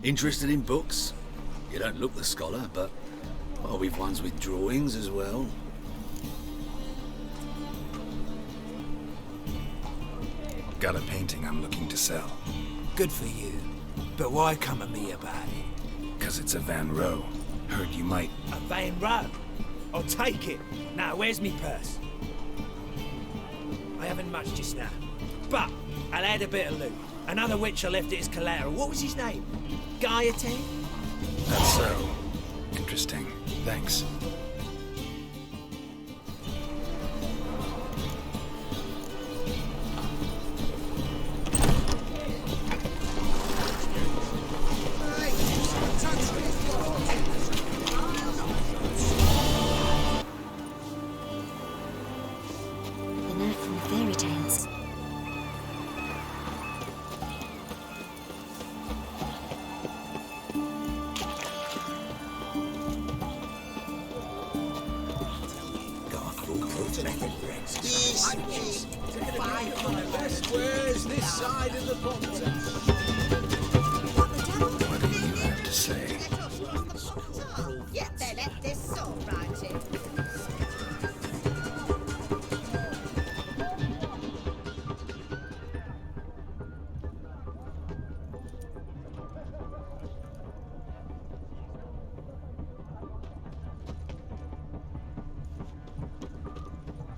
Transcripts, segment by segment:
Interested in books? You don't look the scholar, but well, we've ones with drawings as well. Got a painting I'm looking to sell. Good for you. But why come at me about it? 'Cause it's a Van Row. Heard you might... A Van Row? I'll take it. Now, where's me purse? I haven't much just now. But I'll add a bit of loot. Another witch I left it as collateral. What was his name? Gaiety? That's so. Interesting. Thanks. The note from the fairy tales. Where's this side of the pond? What do you have to say? Yeah, then let this song right in.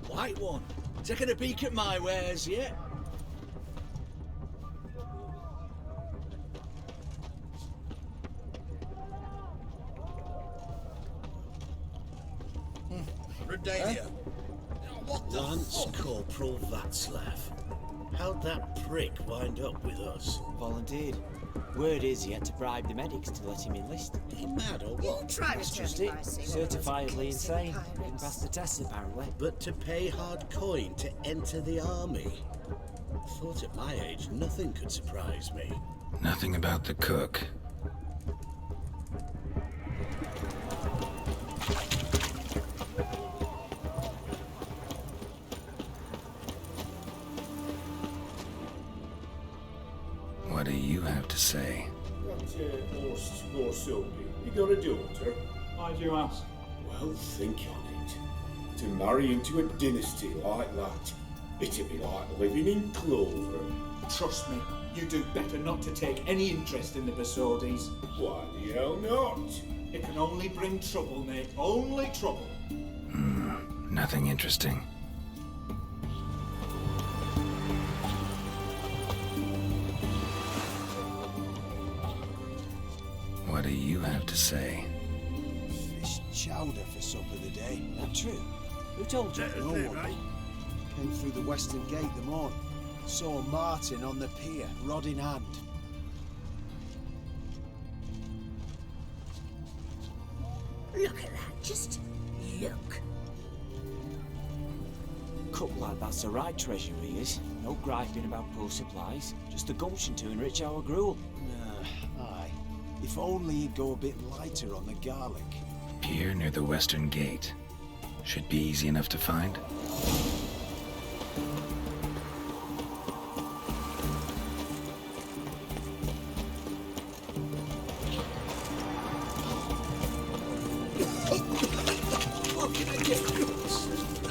White one. Taking a peek at my wares yet? Redalia. What the Lance Corporal Václav. How'd that prick wind up with us? Volunteered. Word is he had to bribe the medics to let him enlist. He mad or what? Try That's to just it. Certifiably insane. Didn't pass the test apparently. But to pay hard coin to enter the army? Thought at my age nothing could surprise me. Nothing about the cook. What do you have to say? Horse or Sylvie, you got a daughter? Why'd you ask? Well, think on it. To marry into a dynasty like that, it'd be like living in clover. Trust me, you do better not to take any interest in the Basordis. Why the hell not? It can only bring trouble, mate. Only trouble. Nothing interesting. What do you have to say? Fish chowder for supper today. That true? Who told you? No one. Came through the western gate the morning. Saw Martin on the pier, rod in hand. Look at that, just look. Cook lad, that's the right treasure he is. No griping about poor supplies. Just the gumption to enrich our gruel. Aye. If only he'd go a bit lighter on the garlic. Pier near the western gate. Should be easy enough to find.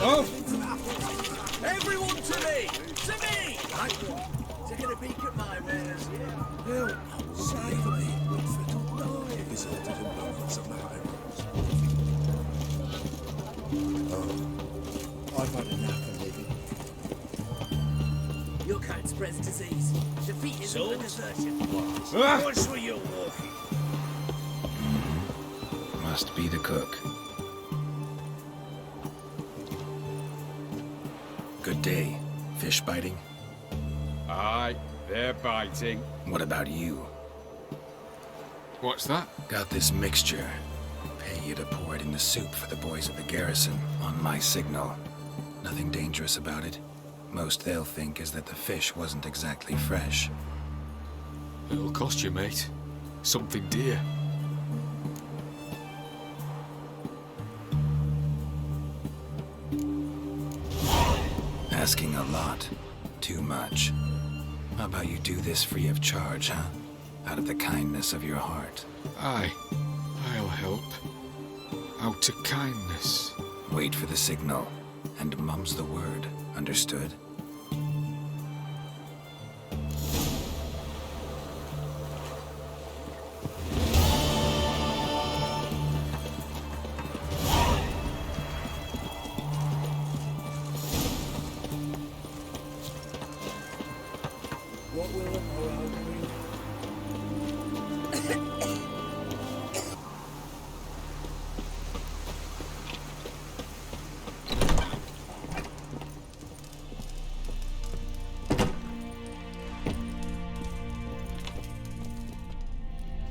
Oh! Everyone to me! To me! Right one. Taking a peek at my wares, yeah? Save me, Whitford. Visited and moments of the high roads. I've had enough of living. Your kind spreads disease. Defeat is So? a desertion. What's where you're walking? Must be the cook. Good day. Fish biting? Aye, they're biting. What about you? What's that? Got this mixture. Pay you to pour it in the soup for the boys at the garrison, on my signal. Nothing dangerous about it. Most they'll think is that the fish wasn't exactly fresh. It'll cost you, mate. Something dear. Asking a lot. Too much. How about you do this free of charge, huh? out of the kindness of your heart. Aye, I'll help. Out of kindness. Wait for the signal, and mum's the word. Understood? What will the morrow bring?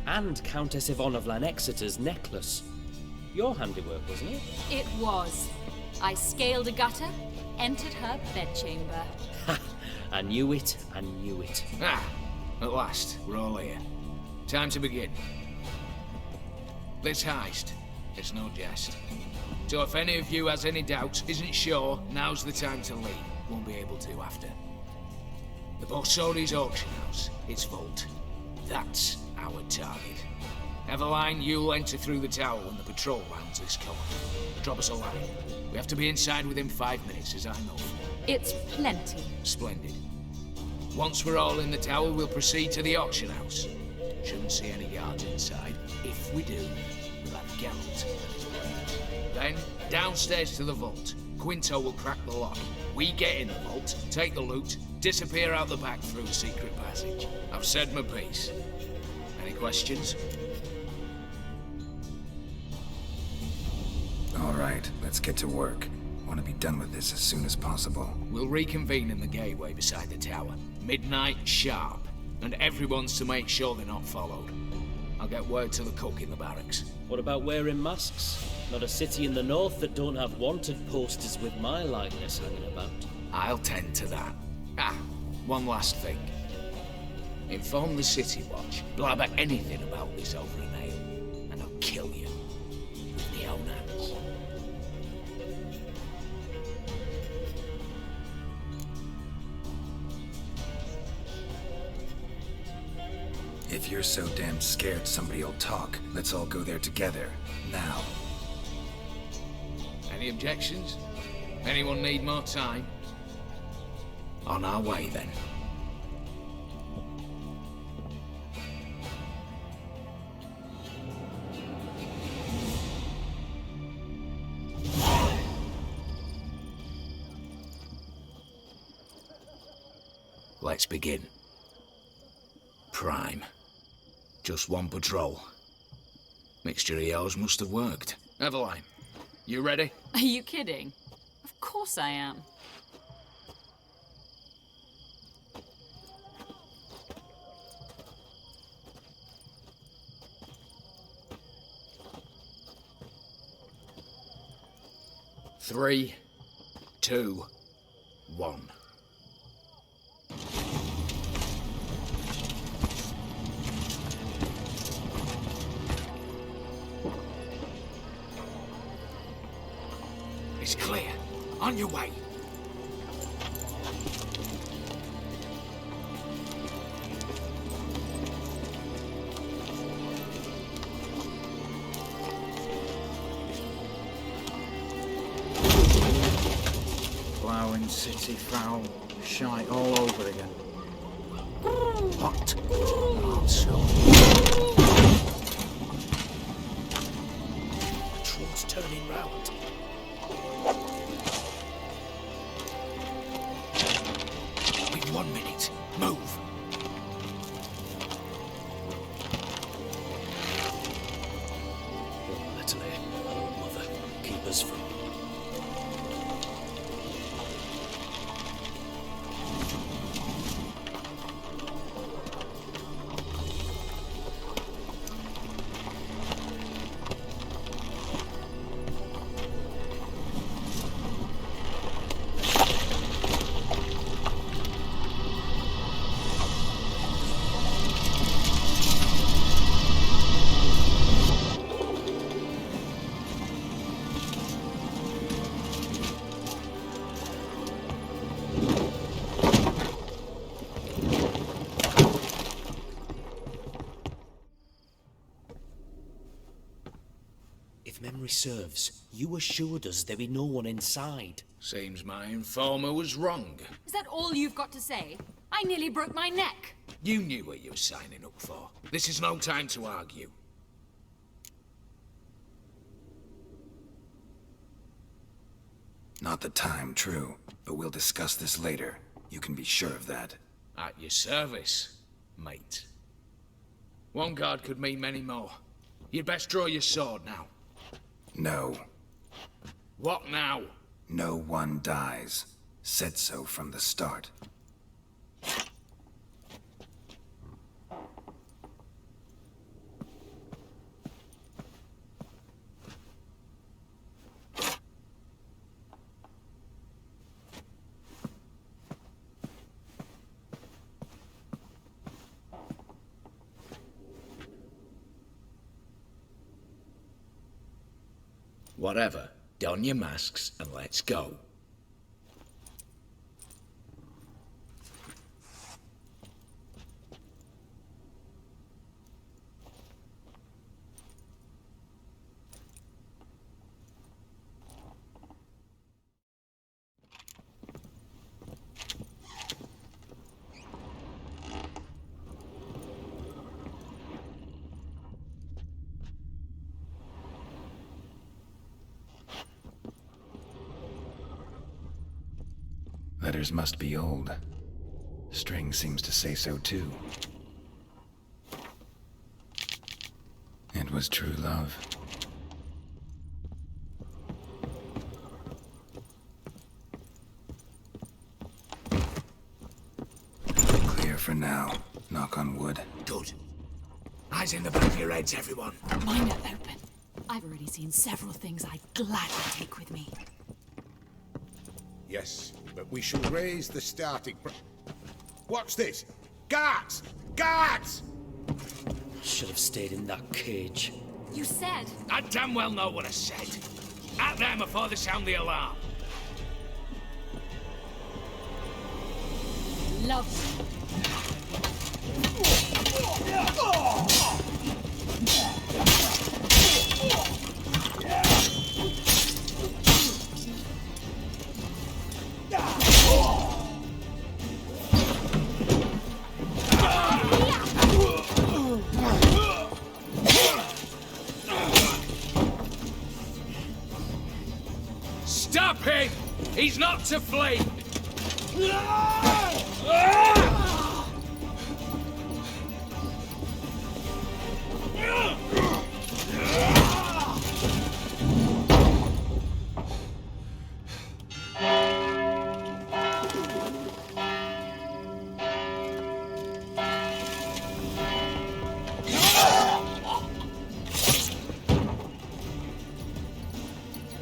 And Countess Yvonne of Lanexeter's necklace. Your handiwork, wasn't it? It was. I scaled a gutter, entered her bedchamber. Ha! I knew it, I knew it. Ah, at last, we're all here. Time to begin. This heist, it's no jest. So if any of you has any doubts, isn't sure, now's the time to leave. Won't be able to after. The Borsodi's auction house, its vault. That's our target. Eveline, you'll enter through the tower when the patrol rounds this corner. Drop us a line. We have to be inside within 5 minutes, is that enough? It's plenty. Splendid. Once we're all in the tower, we'll proceed to the auction house. Shouldn't see any guards inside. If we do, we'll have Geralt and his blade. Then, downstairs to the vault. Quinto will crack the lock. We get in the vault, take the loot, disappear out the back through a secret passage. I've said my piece. Any questions? All right, let's get to work. Want to be done with this as soon as possible. We'll reconvene in the gateway beside the tower. Midnight sharp. And everyone's to make sure they're not followed. I'll get word to the cook in the barracks. What about wearing masks? Not a city in the north that don't have wanted posters with my likeness hanging about. I'll tend to that. Ah, one last thing. Inform the City Watch. Blabber anything about this over an ale, and I'll kill you. With my own hands. If you're so damn scared somebody'll talk, let's all go there together. Now. Any objections? Anyone need more time? On our way, then. Let's begin. Prime. Just one patrol. Mixture of yours must have worked. Eveline, you ready? Are you kidding? Of course I am. Three, 2, 1. It's clear. On your way. Ploughing city foul. Shite all over again. What? Also. Patrol's turning round. We've 1 minute. Move. Natalie, oh mother, keep us from... memory serves, you assured us there be no one inside. Seems my informer was wrong. Is that all you've got to say? I nearly broke my neck. You knew what you were signing up for. This is no time to argue. Not the time, true. But we'll discuss this later. You can be sure of that. At your service, mate. One guard could mean many more. You'd best draw your sword now. No. What now? No one dies. Said so from the start. Whatever. Don your masks and let's go. Letters must be old. String seems to say so too. It was true love. Clear for now. Knock on wood. Good. Eyes in the back of your heads, everyone. Mine are open. I've already seen several things I'd gladly take with me. Yes, but we shall raise the starting What's this? Guards! Guards! Should have stayed in that cage. You said... I damn well know what I said. At them before they sound the alarm. Love. Stop him! He's not to flee!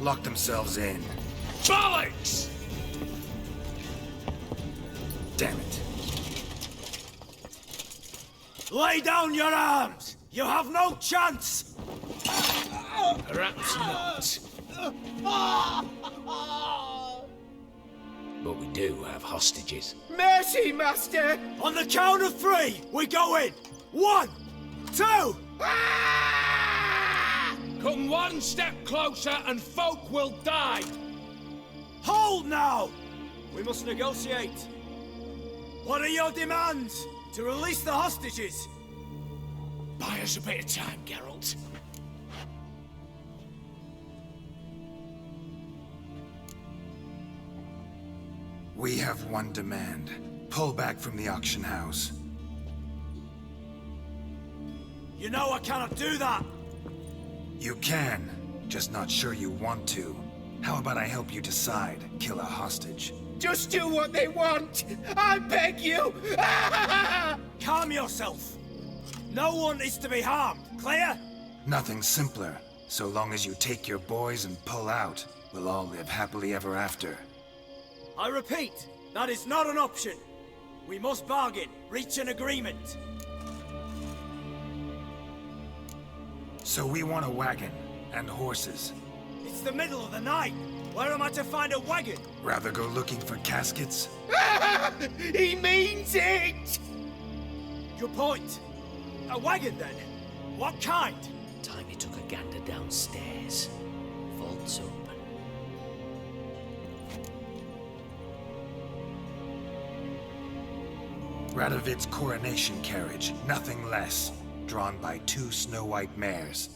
Lock themselves in. Bollocks! Damn it. Lay down your arms! You have no chance! Perhaps not. But we do have hostages. Mercy, Master! On the count of three, we go in! 1, 2... Come one step closer and folk will die! Hold now! We must negotiate. What are your demands? To release the hostages? Buy us a bit of time, Geralt. We have one demand. Pull back from the auction house. You know I cannot do that! You can, just not sure you want to. How about I help you decide? Kill a hostage. Just do what they want! I beg you! Calm yourself! No one is to be harmed, clear? Nothing simpler. So long as you take your boys and pull out, we'll all live happily ever after. I repeat, that is not an option. We must bargain, reach an agreement. So we want a wagon, and horses. It's the middle of the night. Where am I to find a wagon? Rather go looking for caskets? He means it! Your point. A wagon, then? What kind? Time he took a gander downstairs. vault's open. Radovid's coronation carriage, nothing less. Drawn by 2 snow-white mares.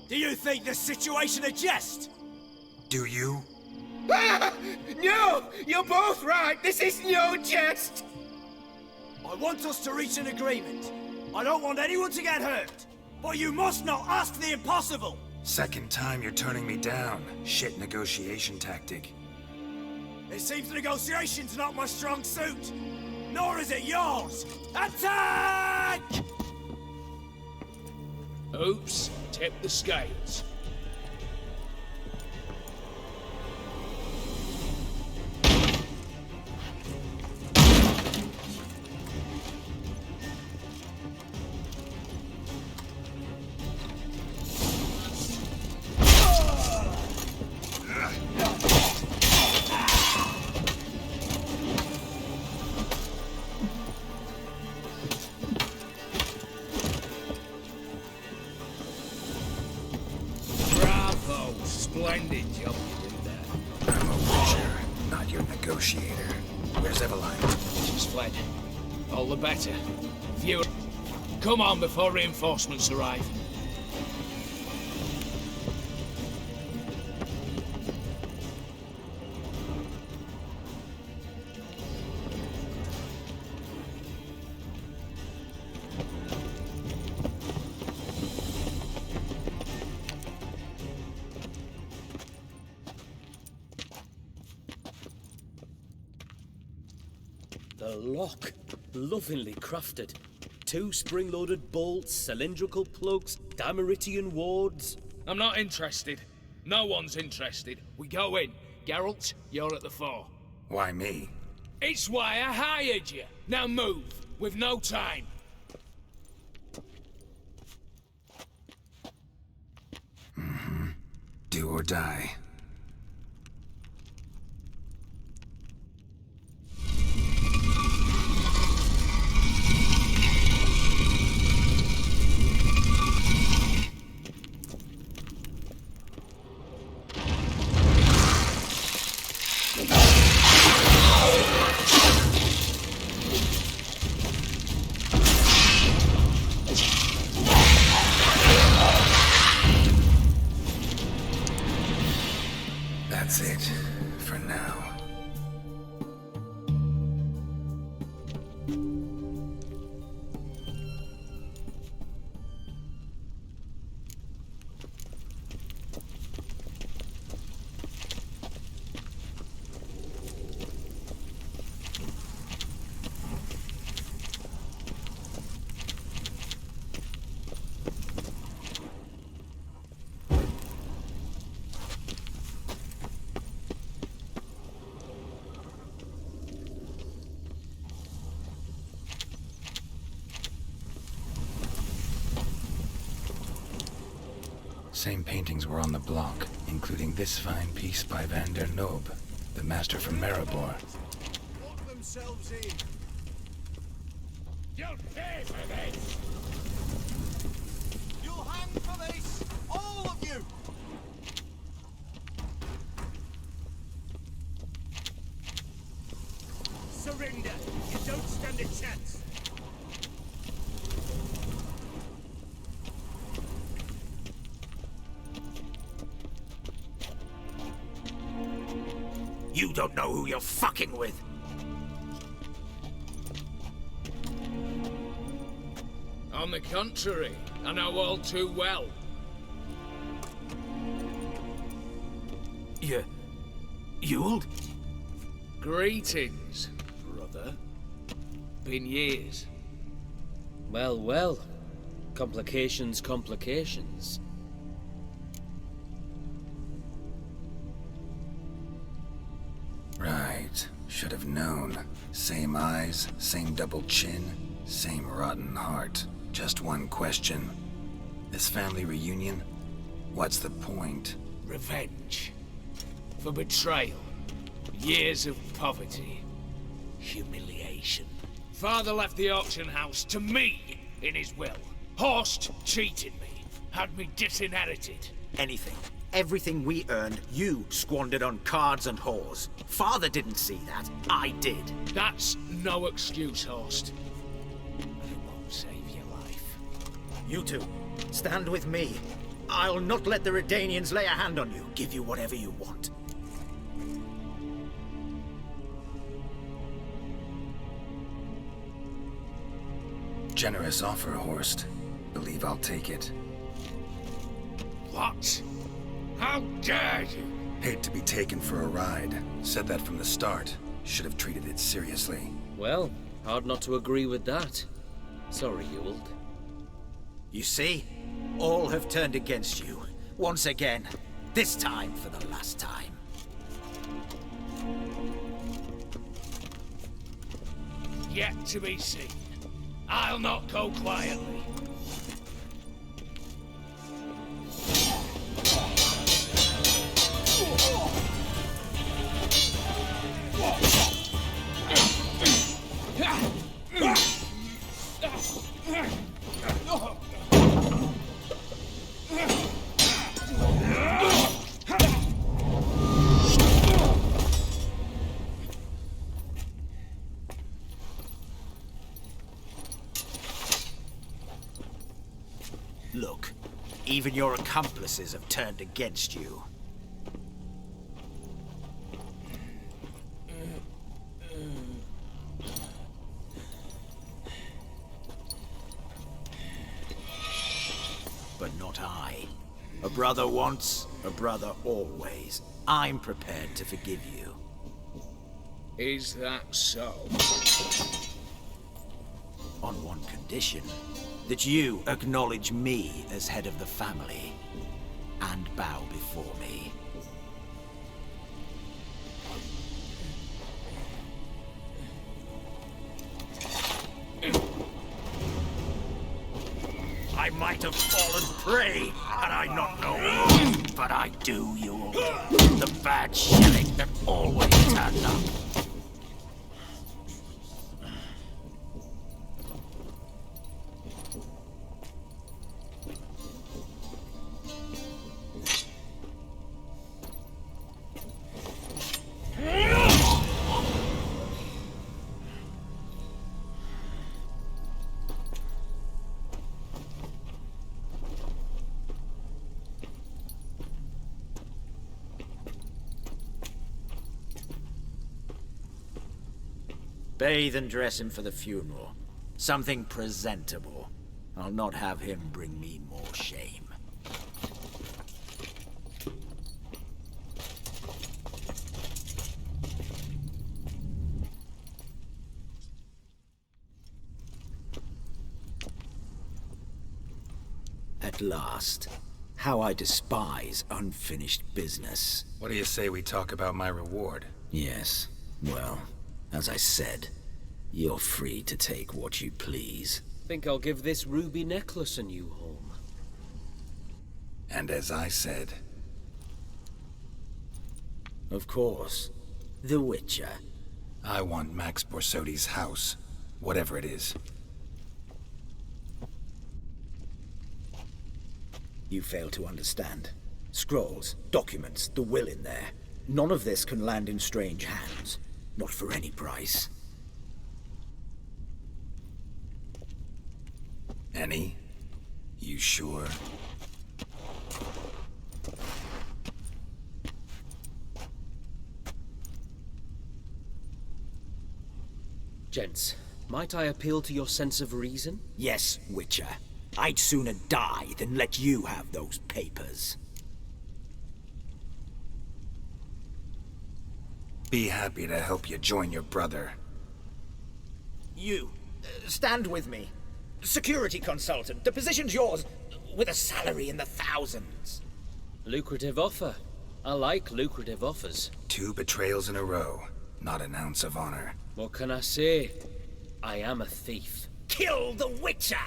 Do you think the situation a jest? Do you? No! You're both right! This is no jest! I want us to reach an agreement. I don't want anyone to get hurt. But you must not ask the impossible! Second time you're turning me down. Shit negotiation tactic. It seems negotiation's not my strong suit. Nor is it yours! Attack! Oops, tip the scales. Splendid job you did there. I'm a wisher, not your negotiator. Where's Eveline? She's fled. All the better. Viewer, come on before reinforcements arrive. The lock, lovingly crafted. 2 spring-loaded bolts, cylindrical plugs, Dameritian wards. I'm not interested. No one's interested. We go in. Geralt, you're at the fore. Why me? It's why I hired you. Now move. We've no time. Do or die. That's it, for now. Same paintings were on the block, including this fine piece by Van der Noob, the master from Maribor. Lock themselves in. You'll pay for this! You'll hang for this! All of you! Surrender! You don't stand a chance! You don't know who you're fucking with! On the contrary, I know all too well. Ewald? Greetings, brother. Been years. Well, well. Complications, complications. Right. Should have known. Same eyes, same double chin, same rotten heart. Just one question. This family reunion? What's the point? Revenge. For betrayal. Years of poverty. Humiliation. Father left the auction house to me in his will. Horst cheated me. Had me disinherited. Anything. Everything we earned, you squandered on cards and whores. Father didn't see that. I did. That's no excuse, Horst. It won't save your life. You two, stand with me. I'll not let the Redanians lay a hand on you. Give you whatever you want. Generous offer, Horst. Believe I'll take it. What? How dare you? Hate to be taken for a ride. Said that from the start. Should have treated it seriously. Well, hard not to agree with that. Sorry, Ewald. You see? All have turned against you. Once again. This time for the last time. Yet to be seen. I'll not go quietly. Look, even your accomplices have turned against you. But not I. A brother once, a brother always. I'm prepared to forgive you. Is that so? On one condition. That you acknowledge me as head of the family. And bow before me. I might have fallen prey had I not known. But I do, you. The bad shilling that always turns up. Bathe and dress him for the funeral. Something presentable. I'll not have him bring me more shame. At last. How I despise unfinished business. What do you say we talk about my reward? Yes. Well, as I said, you're free to take what you please. Think I'll give this ruby necklace a new home. And as I said... Of course. The Witcher. I want Max Borsodi's house. Whatever it is. You fail to understand. Scrolls, documents, the will in there. None of this can land in strange hands. Not for any price. Any? You sure? Gents, might I appeal to your sense of reason? Yes, Witcher. I'd sooner die than let you have those papers. Be happy to help you join your brother. You, stand with me. Security consultant, the position's yours, with a salary in the thousands. Lucrative offer. I like lucrative offers. 2 betrayals in a row. Not an ounce of honor. What can I say? I am a thief. Kill the Witcher!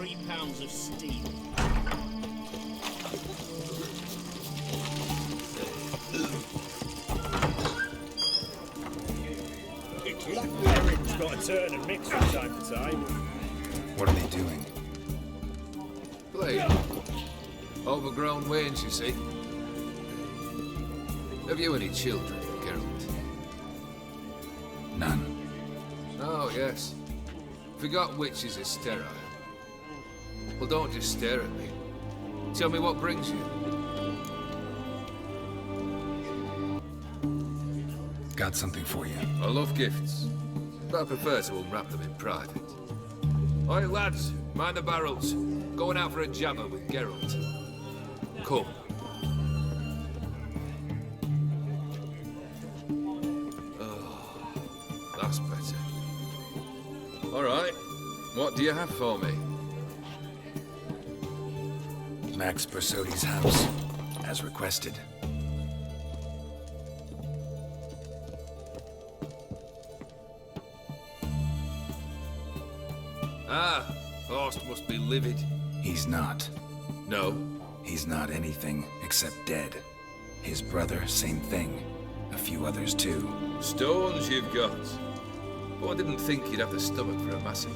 3 pounds of steel. Blackberry's got to turn and mix from time to time. What are they doing? Playing. Overgrown wains, you see. Have you any children, Geralt? None. Oh, yes. Forgot witches are sterile. Well, don't just stare at me. Tell me what brings you. Got something for you. I love gifts, but I prefer to unwrap them in private. Oi, lads, mind the barrels. Going out for a jabber with Geralt. Come. Oh, that's better. All right, what do you have for me? Max Bersodi's house, as requested. Ah, Horst must be livid. He's not. No? He's not anything except dead. His brother, same thing. A few others too. Stones you've got. Oh, I didn't think you'd have the stomach for a massacre.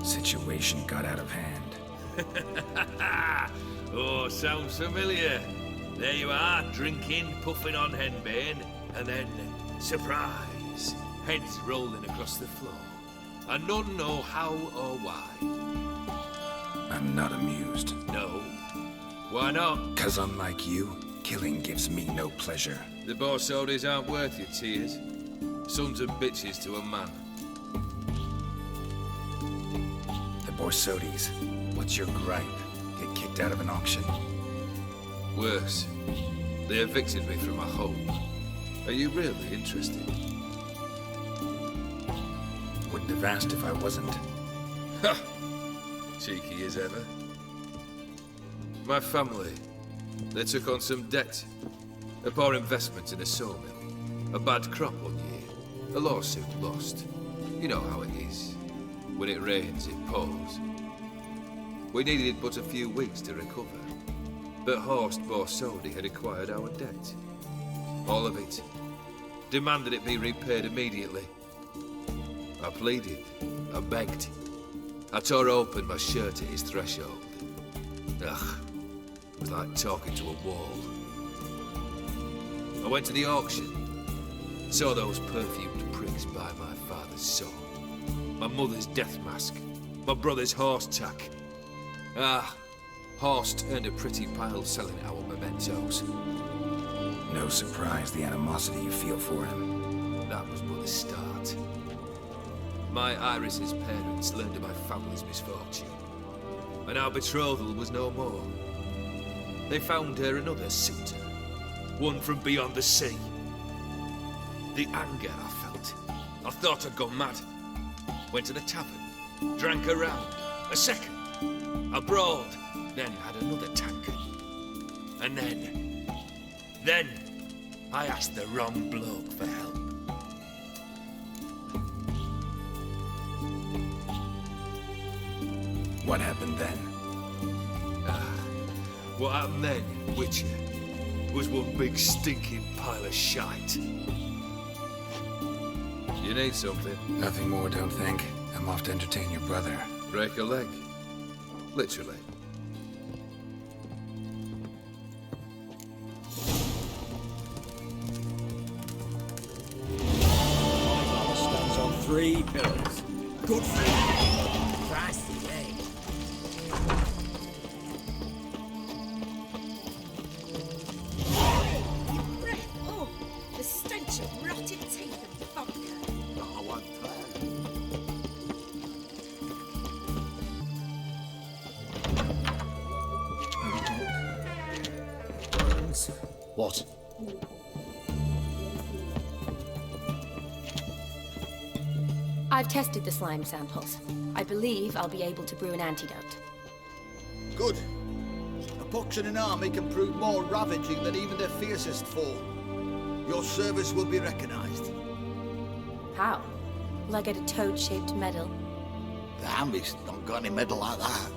Situation got out of hand. Oh, sounds familiar. There you are, drinking, puffing on henbane, and then, surprise, heads rolling across the floor. And none know how or why. I'm not amused. No. Why not? 'Cause unlike you, killing gives me no pleasure. The Borsodis aren't worth your tears. Sons and bitches to a man. The Borsodis, what's your gripe? Get kicked out of an auction? Worse. They evicted me from my home. Are you really interested? Wouldn't have asked if I wasn't. Ha! Cheeky as ever. My family, they took on some debt. A poor investment in a sawmill. A bad crop one year. A lawsuit lost. You know how it is. When it rains, it pours. We needed but a few weeks to recover. But Horst Borsodi had acquired our debt. All of it. Demanded it be repaid immediately. I pleaded. I begged. I tore open my shirt at his threshold. Ugh. It was like talking to a wall. I went to the auction. Saw those perfumed pricks by my father's saw. My mother's death mask. My brother's horse tack. Ah, Horst earned a pretty pile selling our mementos. No surprise the animosity you feel for him. That was but the start. My Iris's parents learned of my family's misfortune, and our betrothal was no more. They found her another suitor, one from beyond the sea. The anger I felt, I thought I'd gone mad. Went to the tavern, drank a round, a second, a broad, then had another tankard. And then, I asked the wrong bloke for help. What happened then? What happened then, Witcher, was one big stinking pile of shite. You need something? Nothing more, don't think. I'm off to entertain your brother. Break a leg? Literally. Stands on 3 pillars. Good for you. Christ, eh? Breath, oh, the stench of rotted teeth and vodka. I won't What? I've tested the slime samples. I believe I'll be able to brew an antidote. Good. A pox in an army can prove more ravaging than even their fiercest foe. Your service will be recognized. How? Will I get a toad-shaped medal? The Hambies don't got any metal like that.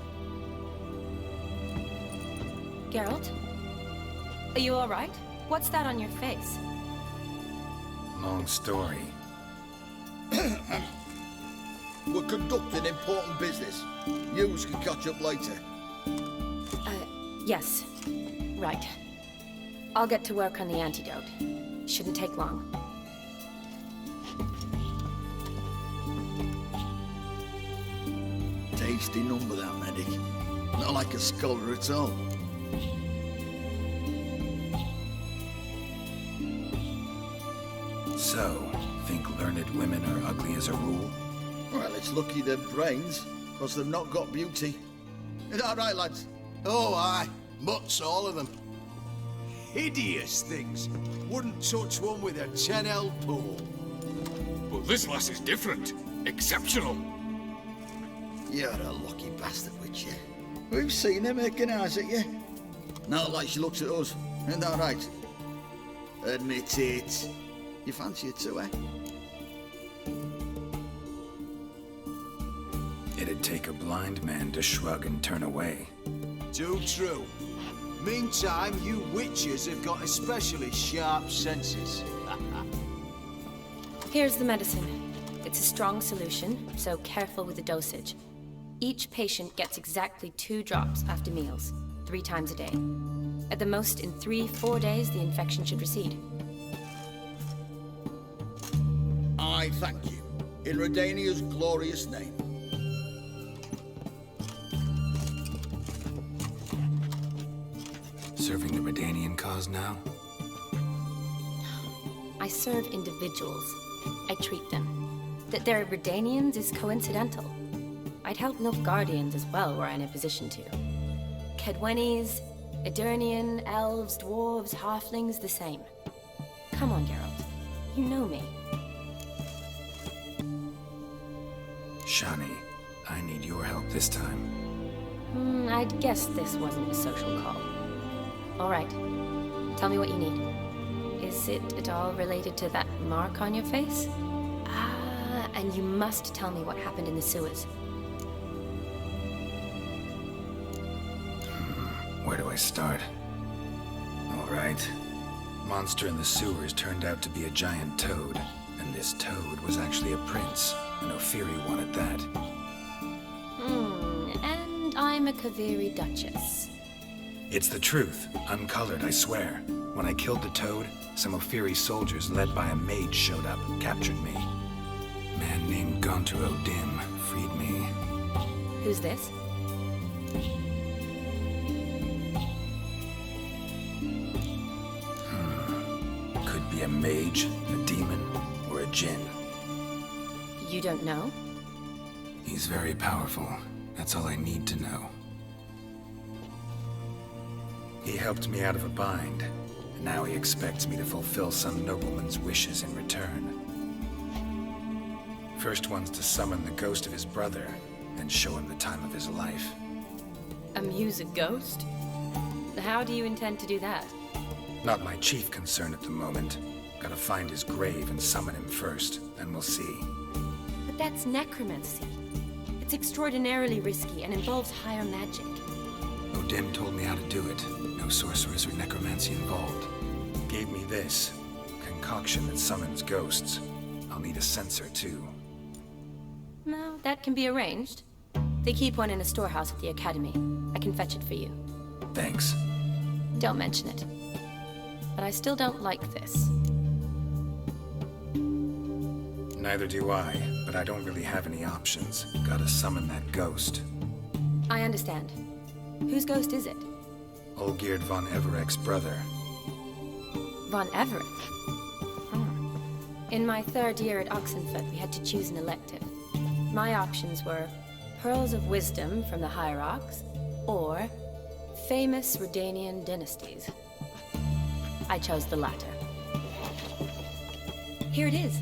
Geralt? Are you alright? What's that on your face? Long story. We're conducting important business. Yous can catch up later. Yes. Right. I'll get to work on the antidote. Shouldn't take long. Tasty number, that medic. Not like a scholar at all. So, think learned women are ugly as a rule? Well, it's lucky they've brains, because they've not got beauty. Is that right, lads? Oh, aye. Mutts, all of them. Hideous things. Wouldn't touch one with a 10L pole. But this lass is different. Exceptional. You're a lucky bastard, Witcher. We've seen her making eyes at you. Not like she looks at us. Isn't that right? Admit it. You fancy her too, eh? It'd take a blind man to shrug and turn away. Too true. Meantime, you witches have got especially sharp senses. Here's the medicine. It's a strong solution, so careful with the dosage. Each patient gets exactly 2 drops after meals, 3 times a day. At the most, in 3-4 days, the infection should recede. I thank you. In Redania's glorious name. Serving the Redanian cause now? I serve individuals. I treat them. That they're Redanians is coincidental. I'd help Nilfgaardians as well were I in a position to. Kedwenis, Edirnian, elves, dwarves, halflings, the same. Come on, Geralt. You know me. Shani, I need your help this time. I'd guess this wasn't a social call. All right. Tell me what you need. Is it at all related to that mark on your face? Ah, and you must tell me what happened in the sewers. Where do I start? All right. Monster in the sewers turned out to be a giant toad, and this toad was actually a prince, and Ophiri wanted that. And I'm a Kaviri Duchess. It's the truth, uncolored, I swear. When I killed the toad, some Ophiri soldiers led by a mage showed up, captured me. A man named Gontur Dim freed me. Who's this? Could be a mage, a demon, or a djinn. You don't know? He's very powerful. That's all I need to know. He helped me out of a bind, and now he expects me to fulfill some nobleman's wishes in return. First one's to summon the ghost of his brother, then show him the time of his life. Amuse a ghost? How do you intend to do that? Not my chief concern at the moment. Gotta find his grave and summon him first, then we'll see. But that's necromancy. It's extraordinarily risky and involves higher magic. Odin told me how to do it. No sorcerers or necromancy involved. Gave me this concoction that summons ghosts. I'll need a censer too. No, that can be arranged. They keep one in a storehouse at the academy. I can fetch it for you. Thanks. Don't mention it. But I still don't like this. Neither do I, but I don't really have any options. Gotta summon that ghost. I understand. Whose ghost is it? Olgierd von Everek's brother. Von Everek? In my 3rd year at Oxenford, we had to choose an elective. My options were Pearls of Wisdom from the Hierarchs, or famous Redanian dynasties. I chose the latter. Here it is.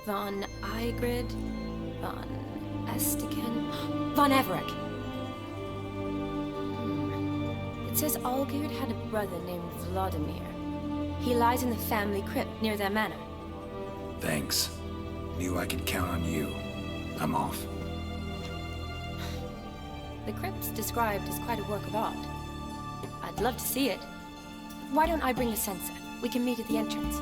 Von Igrid, Von Estiken, Von Everek. It says Olgierd had a brother named Vladimir. He lies in the family crypt near their manor. Thanks. knew I could count on you. I'm off. The crypt's described as quite a work of art. I'd love to see it. Why don't I bring the sensor? We can meet at the entrance.